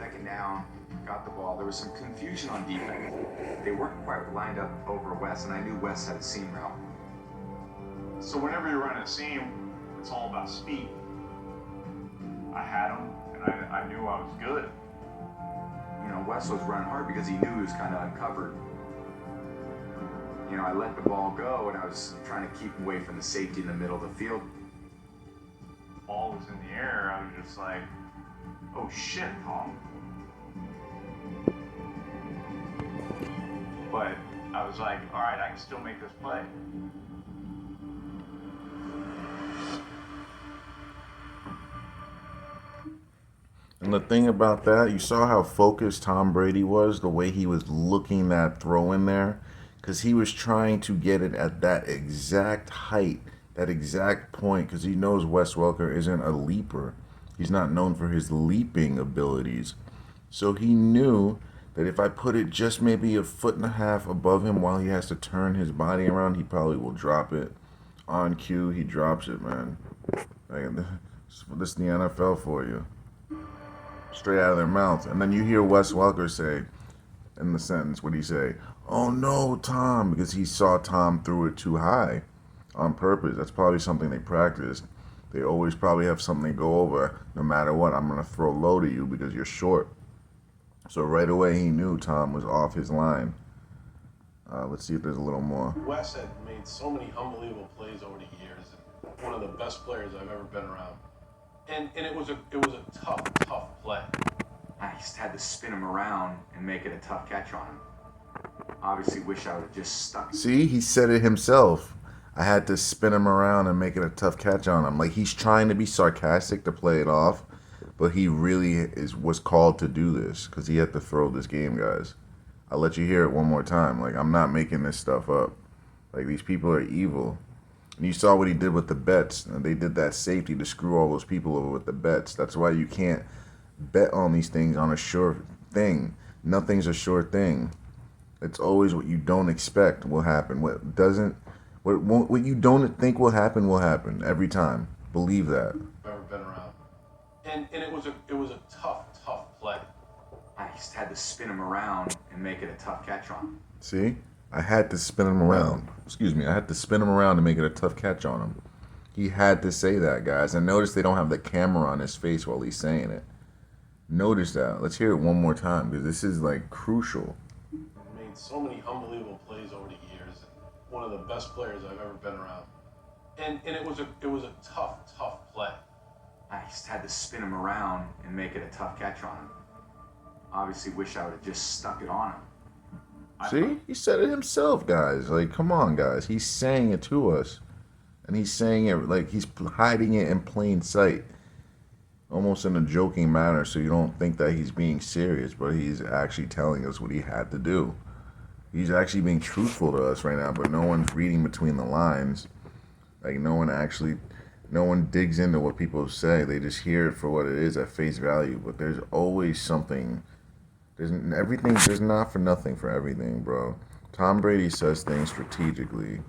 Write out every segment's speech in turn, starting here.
Second down, got the ball. There was some confusion on defense. They weren't quite lined up over Wes, and I knew Wes had a seam route. So whenever you're running a seam, it's all about speed. I had him, and I knew I was good. You know, Wes was running hard because he knew he was kind of uncovered. You know, I let the ball go, and I was trying to keep him away from the safety in the middle of the field. Ball was in the air. I was just like, oh shit, Tom. But I was like, all right, I can still make this play. And the thing about that, you saw how focused Tom Brady was, the way he was looking that throw in there, because he was trying to get it at that exact height, that exact point, because he knows Wes Welker isn't a leaper. He's not known for his leaping abilities. So he knew that if I put it just maybe a foot and a half above him while he has to turn his body around, he probably will drop it. On cue, he drops it, man. Like, this is the NFL for you. Straight out of their mouth. And then you hear Wes Welker say, in the sentence, what he say? Oh no, Tom, because he saw Tom threw it too high on purpose. That's probably something they practiced. They always probably have something they go over. No matter what, I'm going to throw low to you because you're short. So right away he knew Tom was off his line. Let's see if there's a little more. Wes had made so many unbelievable plays over the years, and one of the best players I've ever been around. And it was a tough play. I just had to spin him around and make it a tough catch on him. Obviously, wish I would have just stuck. See, he said it himself. I had to spin him around and make it a tough catch on him. Like, he's trying to be sarcastic to play it off, but he really was called to do this because he had to throw this game, guys. I'll let you hear it one more time. Like, I'm not making this stuff up. Like, these people are evil. And you saw what he did with the bets. They did that safety to screw all those people over with the bets. That's why you can't bet on these things on a sure thing. Nothing's a sure thing. It's always what you don't expect will happen. What you don't think will happen every time. Believe that. I've ever been around. And it was a tough play. I just had to spin him around and make it a tough catch on him. See? I had to spin him around. Excuse me. I had to spin him around to make it a tough catch on him. He had to say that, guys. And notice they don't have the camera on his face while he's saying it. Notice that. Let's hear it one more time because this is like crucial. Made so many unbelievable plays over the years, and one of the best players I've ever been around. And it was a tough play. I just had to spin him around and make it a tough catch on him. Obviously, wish I would have just stuck it on him. See? He said it himself, guys. Like, come on, guys. He's saying it to us. And he's saying it like he's hiding it in plain sight. Almost in a joking manner, so you don't think that he's being serious, but he's actually telling us what he had to do. He's actually being truthful to us right now, but no one's reading between the lines. Like, no one digs into what people say. They just hear it for what it is at face value, but there's always something. There's not for nothing for everything, bro. Tom Brady says things strategically.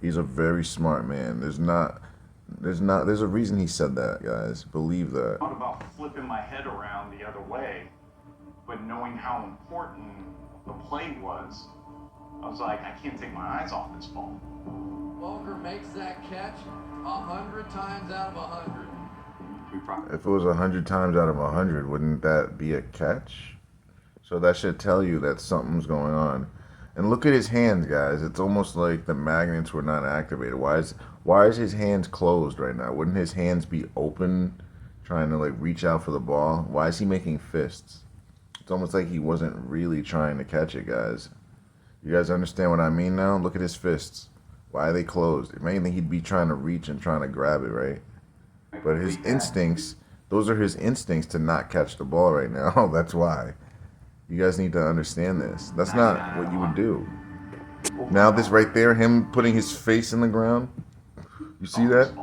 He's a very smart man. There's a reason he said that, guys. Believe that. I thought about flipping my head around the other way, but knowing how important the play was, I was like, I can't take my eyes off this ball. Welker makes that catch 100 times out of 100. If it was 100 times out of 100, wouldn't that be a catch? So that should tell you that something's going on. And look at his hands, guys. It's almost like the magnets were not activated. Why is his hands closed right now? Wouldn't his hands be open, trying to like reach out for the ball? Why is he making fists? It's almost like he wasn't really trying to catch it, guys. You guys understand what I mean now? Look at his fists. Why are they closed? Mainly he'd be trying to reach and trying to grab it, right? But his instincts, those are his instincts to not catch the ball right now. That's why. You guys need to understand this. That's not what you would do. Now this right there, him putting his face in the ground. You see that?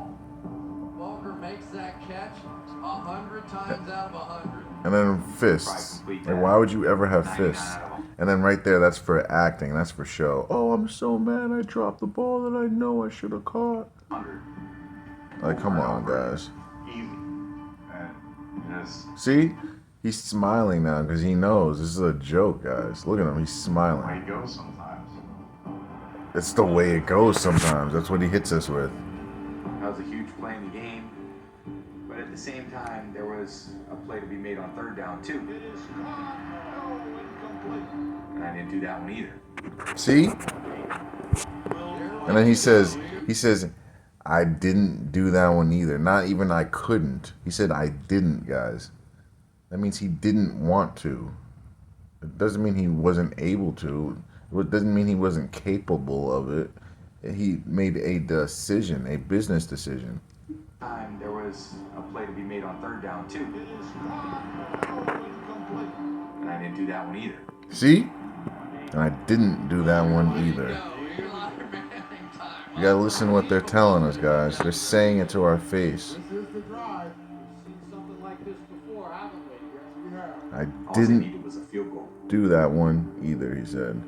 Welker makes that catch 100 times out of 100. And then fists. Like, why would you ever have fists? And then right there, that's for acting. That's for show. Oh, I'm so mad I dropped the ball that I know I should have caught. Like, come on, guys. Easy. And just See? He's smiling now because he knows this is a joke, guys. Look at him. He's The way smiling. it goes sometimes. It's the way it goes sometimes. That's what he hits us with. That was a huge play in the game. But at the same time, there was a play to be made on third down, too. And I didn't do that one either. See? And then he says, I didn't do that one either. Not even I couldn't. He said I didn't, guys. That means he didn't want to. It doesn't mean he wasn't able to. It doesn't mean he wasn't capable of it. He made a decision, a business decision. There was a play to be made on third down, too. And I didn't do that one either. See? And I didn't do that one either. You gotta listen to what they're telling us, guys. They're saying it to our face. This is the drive. We've seen something like this before, haven't we? Yes, we have. I All they didn't needed was a field goal. do that one either, he said.